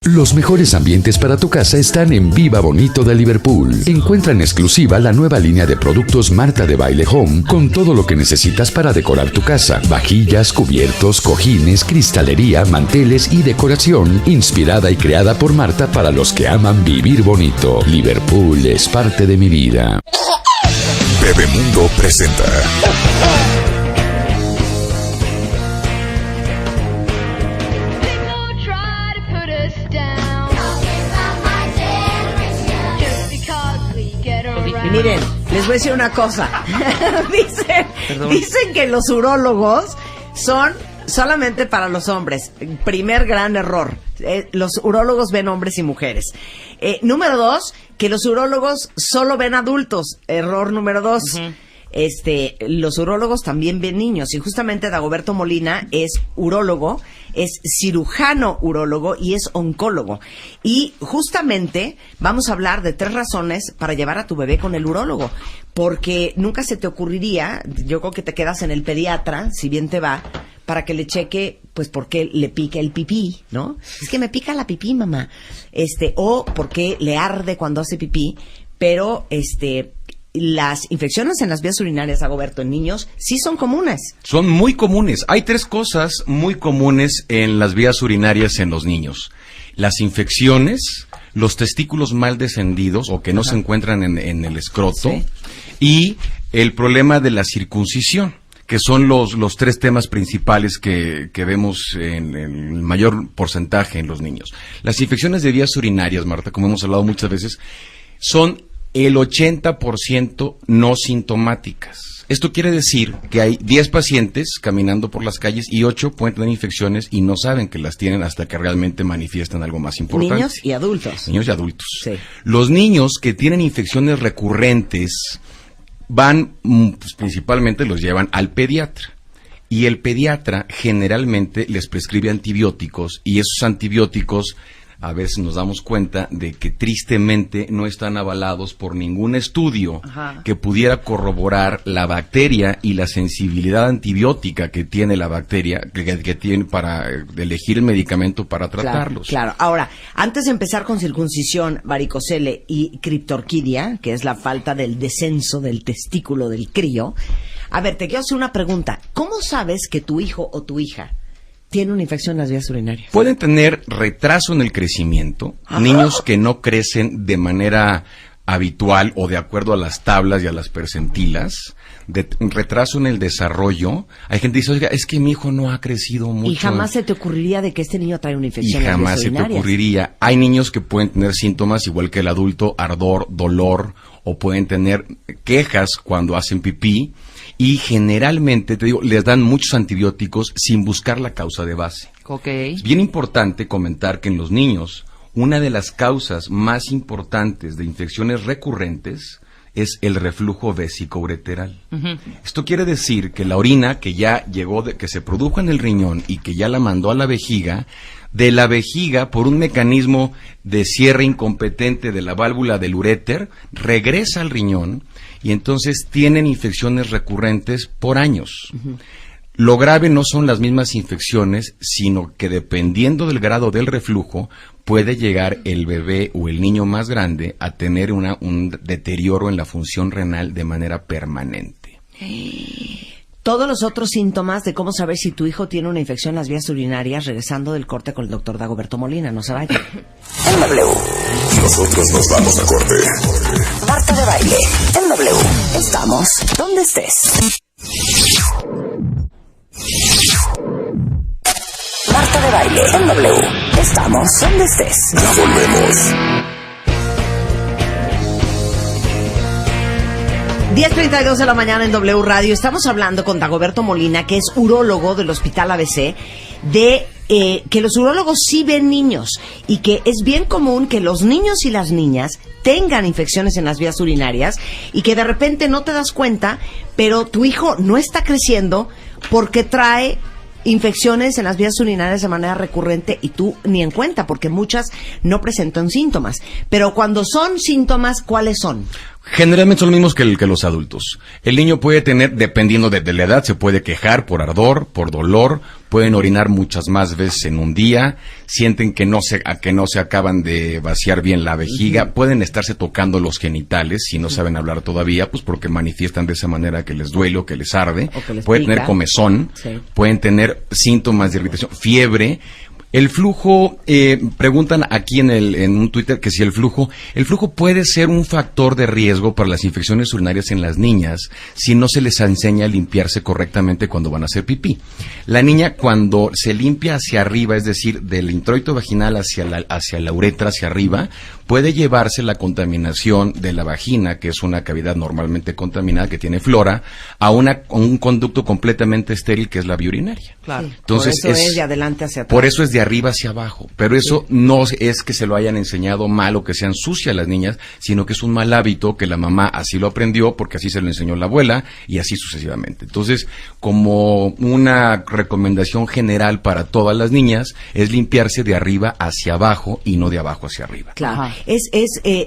Los mejores ambientes para tu casa están en Viva Bonito de Liverpool. Encuentra en exclusiva la nueva línea de productos Marta de Baile Home con todo lo que necesitas para decorar tu casa. Vajillas, cubiertos, cojines, cristalería, manteles y decoración inspirada y creada por Marta para los que aman vivir bonito. Liverpool es parte de mi vida. Bebemundo presenta. Miren, les voy a decir una cosa. Dicen que los urólogos son solamente para los hombres. Primer gran error. Los urólogos ven hombres y mujeres. Número 2, que los urólogos solo ven adultos. Error número 2. Los urólogos también ven niños, y justamente Dagoberto Molina es urólogo, es cirujano urólogo y es oncólogo. Y justamente vamos a hablar de 3 razones para llevar a tu bebé con el urólogo, porque nunca se te ocurriría, yo creo que te quedas en el pediatra, si bien te va, para que le cheque, pues, por qué le pica el pipí, ¿no? Es que me pica la pipí, mamá. O por qué le arde cuando hace pipí, pero las infecciones en las vías urinarias, Dagoberto, en niños, sí son comunes. Son muy comunes. Hay 3 cosas muy comunes en las vías urinarias en los niños. Las infecciones, los testículos mal descendidos o que no se encuentran en el escroto, ¿sí? Y el problema de la circuncisión, que son los 3 temas principales que vemos en el mayor porcentaje en los niños. Las infecciones de vías urinarias, Marta, como hemos hablado muchas veces, son el 80% no sintomáticas. Esto quiere decir que hay 10 pacientes caminando por las calles y 8 pueden tener infecciones y no saben que las tienen hasta que realmente manifiestan algo más importante. Niños y adultos. Niños y adultos. Sí. Los niños que tienen infecciones recurrentes van, pues, principalmente los llevan al pediatra. Y el pediatra generalmente les prescribe antibióticos, y esos antibióticos a veces nos damos cuenta de que tristemente no están avalados por ningún estudio que pudiera corroborar la bacteria y la sensibilidad antibiótica que tiene la bacteria, que tiene para elegir el medicamento para tratarlos. Claro. Ahora, antes de empezar con circuncisión, varicocele y criptorquidia, que es la falta del descenso del testículo del crío, a ver, te quiero hacer una pregunta. ¿Cómo sabes que tu hijo o tu hija tiene una infección en las vías urinarias? Pueden tener retraso en el crecimiento, niños que no crecen de manera habitual o de acuerdo a las tablas y a las percentilas, retraso en el desarrollo. Hay gente que dice, oiga, es que mi hijo no ha crecido mucho. Y jamás se te ocurriría de que este niño trae una infección Y en las vías jamás se te urinarias. ocurriría. Hay niños que pueden tener síntomas igual que el adulto, ardor, dolor, o pueden tener quejas cuando hacen pipí. Y generalmente, te digo, les dan muchos antibióticos sin buscar la causa de base. Okay. Es bien importante comentar que en los niños, una de las causas más importantes de infecciones recurrentes es el reflujo vesicoureteral. Esto quiere decir que la orina que ya llegó, que se produjo en el riñón y que ya la mandó a la vejiga, de la vejiga, por un mecanismo de cierre incompetente de la válvula del uréter, regresa al riñón, y entonces tienen infecciones recurrentes por años. Lo grave no son las mismas infecciones, sino que dependiendo del grado del reflujo, puede llegar el bebé o el niño más grande a tener un deterioro en la función renal de manera permanente. Todos los otros síntomas de cómo saber si tu hijo tiene una infección en las vías urinarias, regresando del corte con el doctor Dagoberto Molina. No se vaya. En W. Nosotros nos vamos a corte. Marta de Baile. En W. Estamos donde estés. Marta de Baile. En W. Estamos donde estés. Ya volvemos. 10:32 de la mañana en W Radio. Estamos hablando con Dagoberto Molina, que es urólogo del Hospital ABC, de que los urólogos sí ven niños y que es bien común que los niños y las niñas tengan infecciones en las vías urinarias y que de repente no te das cuenta, pero tu hijo no está creciendo porque trae infecciones en las vías urinarias de manera recurrente y tú ni en cuenta, porque muchas no presentan síntomas. Pero cuando son síntomas, ¿cuáles son? Generalmente son los mismos que los adultos. El niño puede tener, dependiendo de la edad, se puede quejar por ardor, por dolor, pueden orinar muchas más veces en un día, sienten que no se acaban de vaciar bien la vejiga, pueden estarse tocando los genitales si no saben hablar todavía, pues porque manifiestan de esa manera que les duele o que les arde, pueden tener comezón, pueden tener síntomas de irritación, fiebre. El flujo, preguntan aquí en un Twitter que si el flujo puede ser un factor de riesgo para las infecciones urinarias en las niñas si no se les enseña a limpiarse correctamente cuando van a hacer pipí. La niña cuando se limpia hacia arriba, es decir, del introito vaginal hacia la uretra, hacia arriba, puede llevarse la contaminación de la vagina, que es una cavidad normalmente contaminada, que tiene flora, a un conducto completamente estéril que es la vía urinaria. Claro. Entonces, por eso es de adelante hacia atrás. Por eso es de arriba hacia abajo. Pero eso no es que se lo hayan enseñado mal o que sean sucias las niñas, sino que es un mal hábito que la mamá así lo aprendió porque así se lo enseñó la abuela y así sucesivamente. Entonces, como una recomendación general para todas las niñas, es limpiarse de arriba hacia abajo y no de abajo hacia arriba. Claro. Ajá.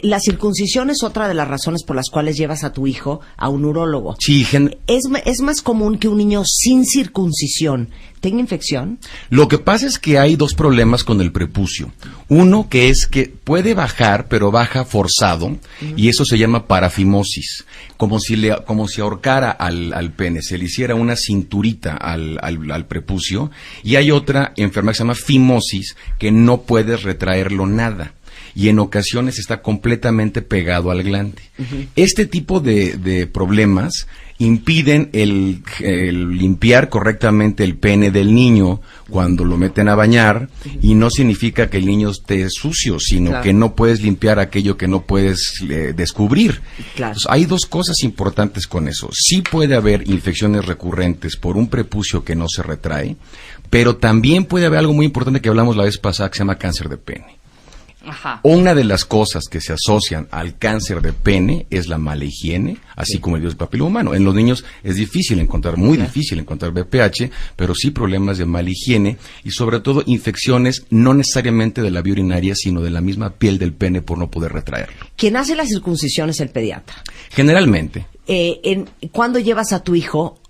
La circuncisión es otra de las razones por las cuales llevas a tu hijo a un urólogo. Sí, ¿Es más común que un niño sin circuncisión tenga infección? Lo que pasa es que hay dos problemas con el prepucio. Uno que es que puede bajar, pero baja forzado, y eso se llama parafimosis, como si ahorcara al pene, se le hiciera una cinturita al prepucio, y hay otra enfermedad que se llama fimosis, que no puedes retraerlo nada. Y en ocasiones está completamente pegado al glande. Este tipo de problemas impiden el limpiar correctamente el pene del niño cuando lo meten a bañar, y no significa que el niño esté sucio, sino que no puedes limpiar aquello que no puedes descubrir. Entonces, hay dos cosas importantes con eso. Sí puede haber infecciones recurrentes por un prepucio que no se retrae, pero también puede haber algo muy importante que hablamos la vez pasada que se llama cáncer de pene. Ajá. Una de las cosas que se asocian al cáncer de pene es la mala higiene, así como el virus del papiloma humano. En los niños es difícil encontrar, muy difícil encontrar BPH, pero sí problemas de mala higiene y sobre todo infecciones no necesariamente de la vía urinaria, sino de la misma piel del pene por no poder retraerlo. Quien hace la circuncisión es el pediatra. Generalmente. ¿Cuándo llevas a tu hijo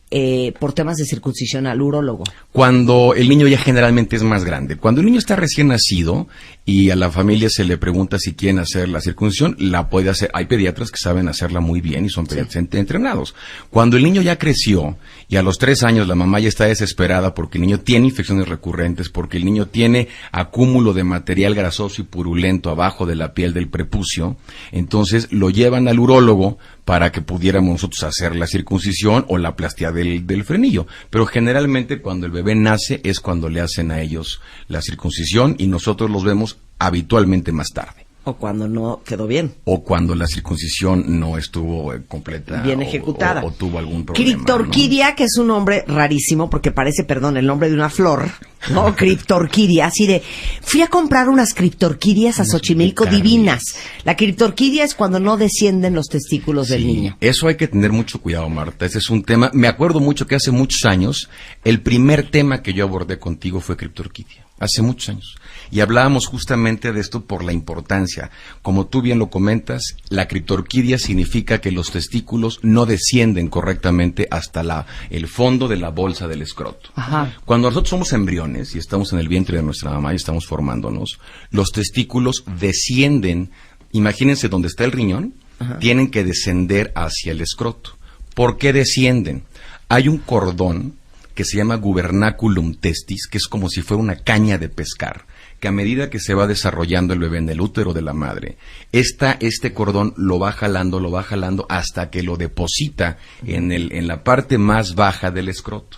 por temas de circuncisión al urólogo? Cuando el niño ya generalmente es más grande. Cuando el niño está recién nacido y a la familia se le pregunta si quieren hacer la circuncisión, la puede hacer. Hay pediatras que saben hacerla muy bien y son pediatras entrenados. Cuando el niño ya creció y a los 3 años la mamá ya está desesperada porque el niño tiene infecciones recurrentes, porque el niño tiene acúmulo de material grasoso y purulento abajo de la piel del prepucio, entonces lo llevan al urólogo para que pudiéramos nosotros hacer la circuncisión o la plastia del frenillo. Pero generalmente cuando el bebé nace es cuando le hacen a ellos la circuncisión y nosotros los vemos habitualmente más tarde. O cuando no quedó bien. O cuando la circuncisión no estuvo completa. Bien ejecutada. O tuvo algún problema. Criptorquidia, ¿no? Que es un nombre rarísimo porque parece, el nombre de una flor, ¿no? Criptorquidia, así de, fui a comprar unas criptorquidias a Xochimilco divinas. La criptorquidia es cuando no descienden los testículos del niño. Eso hay que tener mucho cuidado, Marta. Ese es un tema, me acuerdo mucho que hace muchos años, el primer tema que yo abordé contigo fue criptorquidia. Hace muchos años. Y hablábamos justamente de esto por la importancia. Como tú bien lo comentas, la criptorquidia significa que los testículos no descienden correctamente hasta el fondo de la bolsa del escroto. Ajá. Cuando nosotros somos embriones y estamos en el vientre de nuestra mamá y estamos formándonos, los testículos descienden, imagínense donde está el riñón, tienen que descender hacia el escroto. ¿Por qué descienden? Hay un cordón que se llama gubernaculum testis, que es como si fuera una caña de pescar, que a medida que se va desarrollando el bebé en el útero de la madre, este cordón lo va jalando hasta que lo deposita en la parte más baja del escroto.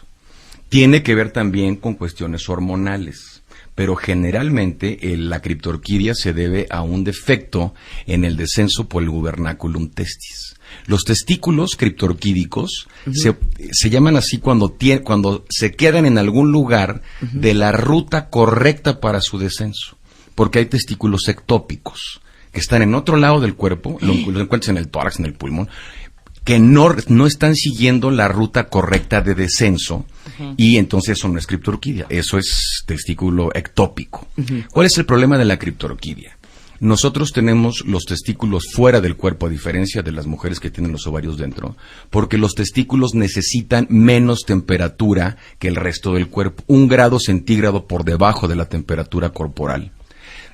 Tiene que ver también con cuestiones hormonales, pero generalmente la criptorquidia se debe a un defecto en el descenso por el gubernaculum testis. Los testículos criptorquídicos se llaman así cuando se quedan en algún lugar de la ruta correcta para su descenso, porque hay testículos ectópicos que están en otro lado del cuerpo, lo encuentras en el tórax, en el pulmón, que no están siguiendo la ruta correcta de descenso, y entonces eso no es criptorquidia, eso es testículo ectópico. ¿Cuál es el problema de la criptorquidia? Nosotros tenemos los testículos fuera del cuerpo, a diferencia de las mujeres que tienen los ovarios dentro, porque los testículos necesitan menos temperatura que el resto del cuerpo, 1 grado centígrado por debajo de la temperatura corporal.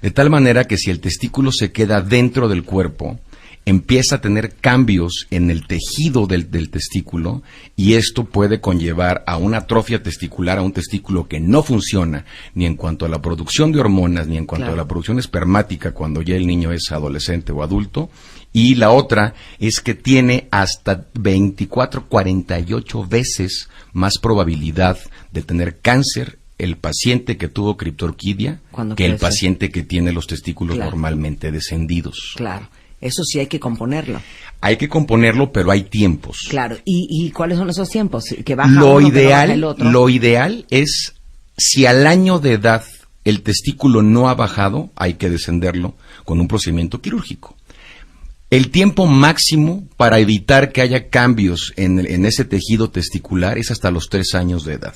De tal manera que si el testículo se queda dentro del cuerpo, empieza a tener cambios en el tejido del testículo, y esto puede conllevar a una atrofia testicular, a un testículo que no funciona ni en cuanto a la producción de hormonas, ni en cuanto a la producción espermática cuando ya el niño es adolescente o adulto. Y la otra es que tiene hasta 24, 48 veces más probabilidad de tener cáncer el paciente que tuvo criptorquidia que el paciente que tiene los testículos normalmente descendidos. Claro. Eso sí hay que componerlo. Hay que componerlo, pero hay tiempos. Claro. ¿Y cuáles son esos tiempos? ¿Que baja lo uno, ideal, que no baja el otro? Lo ideal es, si al año de edad el testículo no ha bajado, hay que descenderlo con un procedimiento quirúrgico. El tiempo máximo para evitar que haya cambios en ese tejido testicular es hasta los 3 años de edad.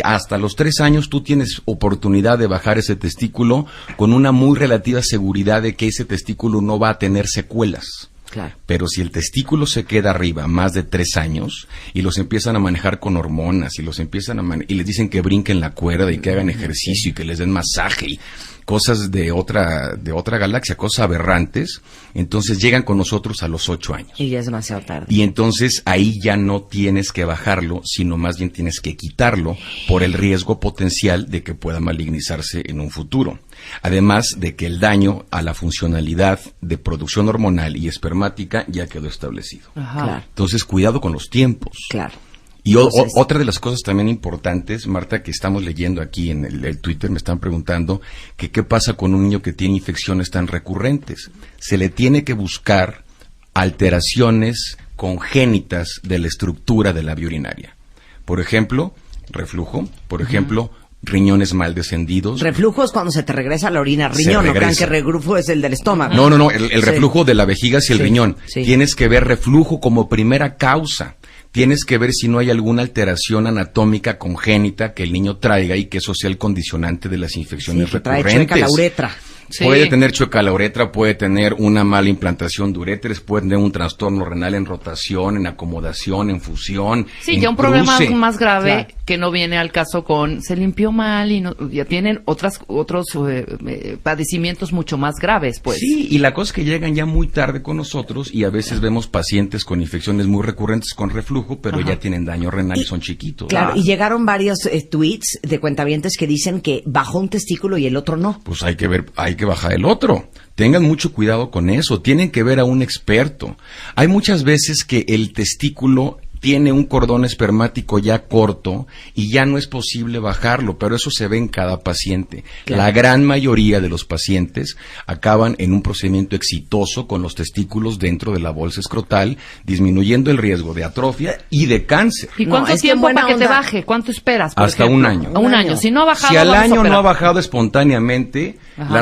Hasta los 3 años tú tienes oportunidad de bajar ese testículo con una muy relativa seguridad de que ese testículo no va a tener secuelas. Claro. Pero si el testículo se queda arriba más de 3 años y los empiezan a manejar con hormonas y los empiezan y les dicen que brinquen la cuerda y que hagan ejercicio y que les den masaje y cosas de otra galaxia, cosas aberrantes, entonces llegan con nosotros a los 8 años. Y ya es demasiado tarde. Y entonces ahí ya no tienes que bajarlo, sino más bien tienes que quitarlo por el riesgo potencial de que pueda malignizarse en un futuro. Además de que el daño a la funcionalidad de producción hormonal y espermática ya quedó establecido. Ajá. Claro. Entonces, cuidado con los tiempos. Claro. Y otra de las cosas también importantes, Marta, que estamos leyendo aquí en el Twitter, me están preguntando que qué pasa con un niño que tiene infecciones tan recurrentes. Se le tiene que buscar alteraciones congénitas de la estructura de la vía urinaria. Por ejemplo, reflujo, por ejemplo, riñones mal descendidos. Reflujo es cuando se te regresa la orina al riñón, no crean que reflujo es el del estómago. No, el reflujo de la vejiga hacia el riñón. Sí. Tienes que ver reflujo como primera causa. Tienes que ver si no hay alguna alteración anatómica congénita que el niño traiga y que eso sea el condicionante de las infecciones recurrentes. Trae chueca la uretra. Sí. Puede tener chueca la uretra, puede tener una mala implantación de uréteres, puede tener un trastorno renal en rotación, en acomodación, en fusión. Sí, ya un problema más grave que no viene al caso con se limpió mal y no, ya tienen otros padecimientos mucho más graves, pues. Sí, y la cosa es que llegan ya muy tarde con nosotros y a veces vemos pacientes con infecciones muy recurrentes con reflujo, pero ya tienen daño renal y son chiquitos. Claro, y llegaron varios tweets de cuentavientes que dicen que bajó un testículo y el otro no. Pues hay que bajar el otro. Tengan mucho cuidado con eso. Tienen que ver a un experto. Hay muchas veces que el testículo tiene un cordón espermático ya corto y ya no es posible bajarlo, pero eso se ve en cada paciente. Claro. La gran mayoría de los pacientes acaban en un procedimiento exitoso con los testículos dentro de la bolsa escrotal, disminuyendo el riesgo de atrofia y de cáncer. ¿Y cuánto tiempo para que te baje? ¿Cuánto esperas? Hasta un año. Un año. Si no ha bajado, si al año no ha bajado espontáneamente,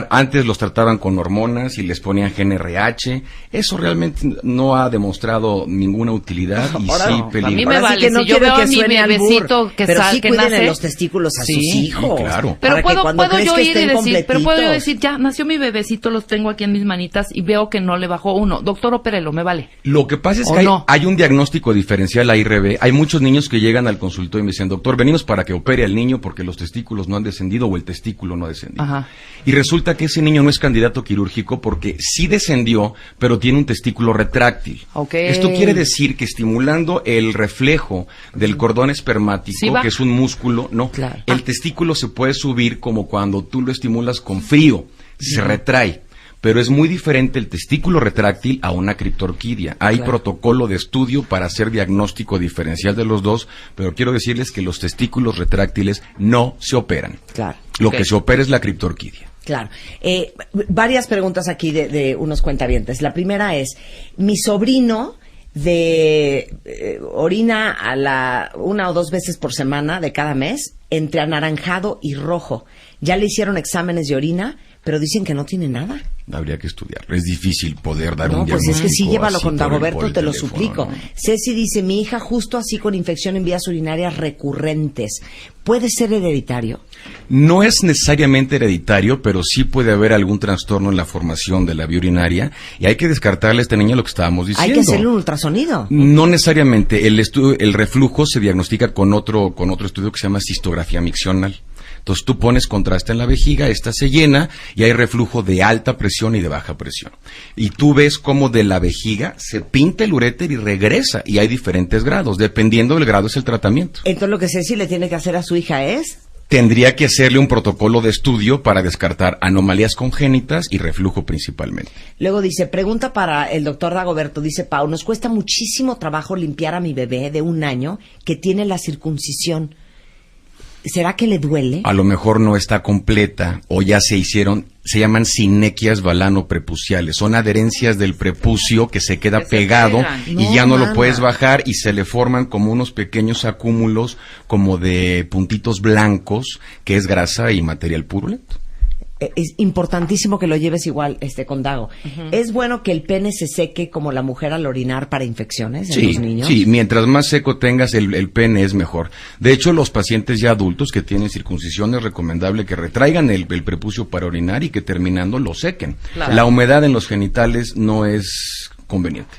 antes los trataban con hormonas y les ponían GnRH. Eso realmente no ha demostrado ninguna utilidad y sí peligro. A mí me vale, que no si yo veo a mi bebecito que pero sí cuiden nace, los testículos a sus hijos. Sí, claro. Pero puedo yo ir y decir, pero puedo yo decir, ya nació mi bebecito, los tengo aquí en mis manitas y veo que no le bajó uno. Doctor, opérelo, me vale. Lo que pasa es que hay un diagnóstico diferencial AIRB. Hay muchos niños que llegan al consultorio y me dicen, doctor, venimos para que opere al niño porque los testículos no han descendido o el testículo no ha descendido. Ajá. Y resulta que ese niño no es candidato quirúrgico porque sí descendió, pero tiene un testículo retráctil. Okay. Esto quiere decir que estimulando el reflejo del cordón espermático, que es un músculo, el testículo se puede subir como cuando tú lo estimulas con frío, se retrae. Pero es muy diferente el testículo retráctil a una criptorquidia. Hay protocolo de estudio para hacer diagnóstico diferencial de los dos, pero quiero decirles que los testículos retráctiles no se operan. Claro. Lo que se opera es la criptorquidia. Claro. Varias preguntas aquí de unos cuentavientes. La primera es, mi sobrino orina a 1 o 2 veces por semana de cada mes, entre anaranjado y rojo. Ya le hicieron exámenes de orina, pero dicen que no tiene nada. Habría que estudiarlo. Es difícil poder dar un diagnóstico. No, pues es que sí, llévalo con Dagoberto, te lo teléfono, suplico. ¿no? Ceci dice, mi hija justo así con infección en vías urinarias recurrentes. ¿Puede ser hereditario? No es necesariamente hereditario, pero sí puede haber algún trastorno en la formación de la vía urinaria y hay que descartarle a esta niña lo que estábamos diciendo. Hay que hacerle un ultrasonido. No necesariamente. El reflujo se diagnostica con otro estudio que se llama cistografía miccional. Entonces tú pones contraste en la vejiga, esta se llena y hay reflujo de alta presión y de baja presión. Y tú ves cómo de la vejiga se pinta el uréter y regresa y hay diferentes grados, dependiendo del grado es el tratamiento. Entonces lo que Ceci le tiene que hacer a su hija es... Tendría que hacerle un protocolo de estudio para descartar anomalías congénitas y reflujo principalmente. Luego dice, pregunta para el doctor Dagoberto, dice Pau, nos cuesta muchísimo trabajo limpiar a mi bebé de 1 año que tiene la circuncisión. ¿Será que le duele? A lo mejor no está completa o ya se llaman sinequias balano-prepuciales. Son adherencias del prepucio que se queda pegado y ya no lo puedes bajar y se le forman como unos pequeños acúmulos como de puntitos blancos, que es grasa y material purulento. Es importantísimo que lo lleves igual con Dago. ¿Es bueno que el pene se seque como la mujer al orinar para infecciones en los niños? Sí, mientras más seco tengas el pene es mejor. De hecho, los pacientes ya adultos que tienen circuncisión es recomendable que retraigan el prepucio para orinar y que terminando lo sequen. Claro. La humedad en los genitales no es conveniente.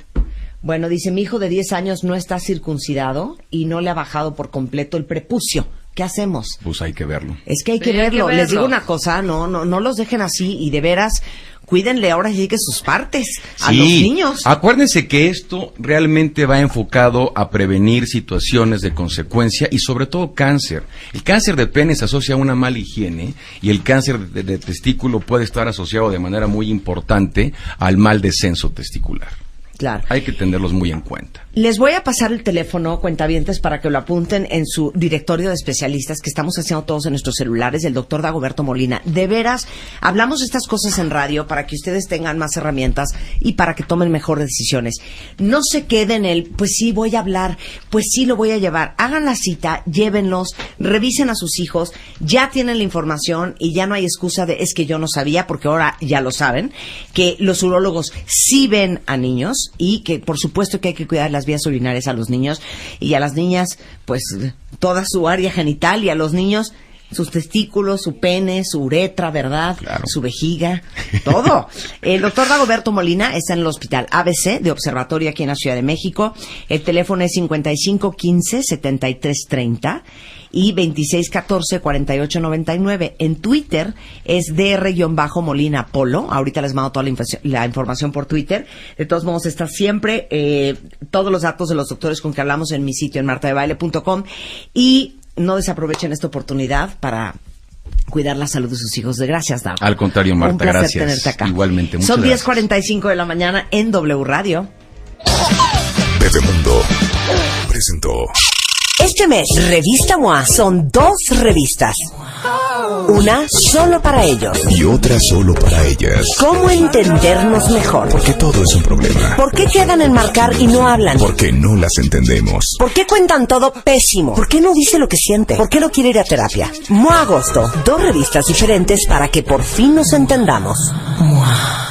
Bueno, dice, mi hijo de 10 años no está circuncidado y no le ha bajado por completo el prepucio. ¿Qué hacemos? Pues hay que verlo. Es que hay que verlo. Les digo una cosa, no los dejen así y de veras, cuídenle ahora sí que sus partes a los niños. Acuérdense que esto realmente va enfocado a prevenir situaciones de consecuencia y sobre todo cáncer. El cáncer de pene se asocia a una mala higiene y el cáncer de testículo puede estar asociado de manera muy importante al mal descenso testicular. Claro. Hay que tenerlos muy en cuenta. Les voy a pasar el teléfono, cuentavientes, para que lo apunten en su directorio de especialistas que estamos haciendo todos en nuestros celulares, del doctor Dagoberto Molina. De veras, hablamos de estas cosas en radio para que ustedes tengan más herramientas y para que tomen mejores decisiones. No se queden pues sí, voy a hablar, pues sí, lo voy a llevar. Hagan la cita, llévenlos, revisen a sus hijos, ya tienen la información y ya no hay excusa de es que yo no sabía, porque ahora ya lo saben, que los urólogos sí ven a niños y que por supuesto que hay que cuidar las vías urinarias a los niños y a las niñas pues toda su área genital y a los niños sus testículos, su pene, su uretra, ¿verdad? Claro. Su vejiga, todo. El doctor Dagoberto Molina está en el Hospital ABC de Observatorio aquí en la Ciudad de México. El teléfono es 5515-7330 y 2614-4899. En Twitter es dr-molina polo. Ahorita les mando toda la información por Twitter. De todos modos, está siempre todos los datos de los doctores con que hablamos en mi sitio en martadebaile.com y no desaprovechen esta oportunidad para cuidar la salud de sus hijos. Gracias, Dago. Al contrario, Marta, un placer gracias. tenerte acá. Igualmente, muchas Son gracias. 10:45 de la mañana en W Radio. Bebemundo presentó. Este mes, Revista MOA son 2 revistas. Una solo para ellos. Y otra solo para ellas. ¿Cómo entendernos mejor? Porque todo es un problema. ¿Por qué quedan en marcar y no hablan? Porque no las entendemos. ¿Por qué cuentan todo pésimo? ¿Por qué no dice lo que siente? ¿Por qué no quiere ir a terapia? MOA Agosto, 2 revistas diferentes para que por fin nos entendamos. MOA.